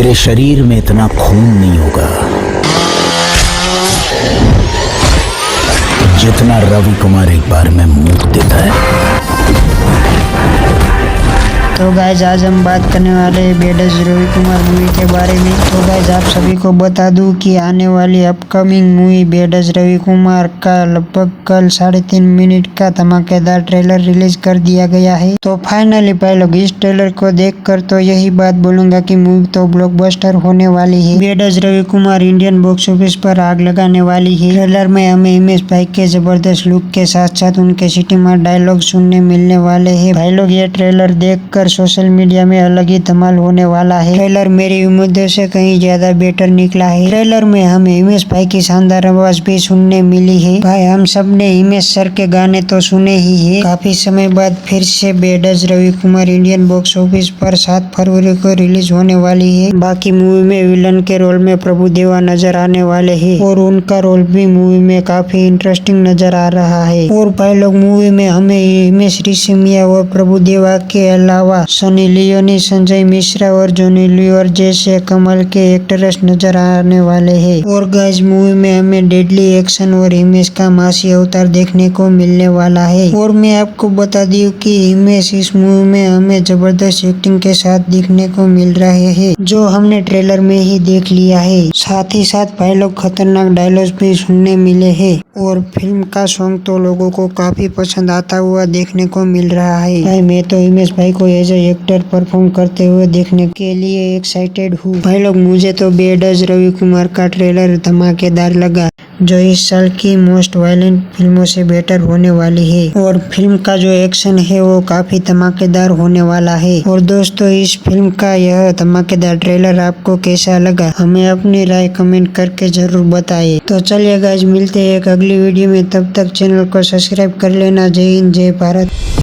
तेरे शरीर में इतना खून नहीं होगा जितना रवि कुमार एक बार में मुंह देता है। तो गाइज आज हम बात करने वाले हैं बेडस रवि कुमार मूवी के बारे में। तो गाइज आप सभी को बता दूं कि आने वाली upcoming movie badass Ravi Kumar का लगभग कल 3.5 मिनट का धमाकेदार ट्रेलर रिलीज कर दिया गया है। तो फाइनली भाई लोग इस ट्रेलर को देखकर तो यही बात बोलूंगा कि मूवी तो ब्लॉकबस्टर होने वाली है। Badass Ravi Kumar Indian box office पर आग लगाने वाली है। ट्रेलर में हमें हिमेश भाई के जबरदस्त लुक के साथ साथ उनके सिटी मार डायलॉग सुनने मिलने वाले है। भाई लोग ये ट्रेलर देखकर सोशल मीडिया में अलग ही धमाल होने वाला है। ट्रेलर मेरी उम्मीदों से कहीं ज्यादा बेटर निकला है। ट्रेलर में हमें हिमेश भाई की शानदार आवाज भी सुनने मिली है। भाई हम सब ने हिमेश सर के गाने तो सुने ही है। काफी समय बाद फिर से badass Ravi Kumar Indian box office पर 7 फरवरी को रिलीज होने वाली है। बाकी मूवी में विलन के रोल में प्रभुदेवा नजर आने वाले है और उनका रोल भी मूवी में काफी इंटरेस्टिंग नजर आ रहा है। और भाई लोग मूवी में हमें हिमेश रेशमिया और प्रभुदेवा के अलावा सनी लियोनी, संजय मिश्रा और जॉनी लीवर जैसे कमाल के एक्टर्स नजर आने वाले हैं। और गाइस मूवी में हमें डेडली एक्शन और हिमेश का मासी अवतार देखने को मिलने वाला है। और मैं आपको बता दूं कि हिमेश इस मूवी में हमें जबरदस्त एक्टिंग के साथ दिखने को मिल रहे हैं, जो हमने ट्रेलर में ही देख लिया है। साथ ही साथ भाई लोग खतरनाक डायलॉग भी सुनने मिले हैं और फिल्म का सॉन्ग तो लोगों को काफी पसंद आता हुआ देखने को मिल रहा है। भाई मैं तो हिमेश भाई को एज ए एक्टर परफॉर्म करते हुए देखने के लिए एक्साइटेड हूँ। भाई लोग मुझे तो बेडस रवि कुमार का ट्रेलर धमाकेदार लगा, जो इस साल की मोस्ट वायलेंट फिल्मों से बेटर होने वाली है। और फिल्म का जो एक्शन है वो काफी धमाकेदार होने वाला है। और दोस्तों इस फिल्म का यह धमाकेदार ट्रेलर आपको कैसा लगा, हमें अपनी राय कमेंट करके जरूर बताइए। तो चलिए गाइस मिलते हैं एक अगली वीडियो में, तब तक चैनल को सब्सक्राइब कर लेना। जय हिंद जय भारत।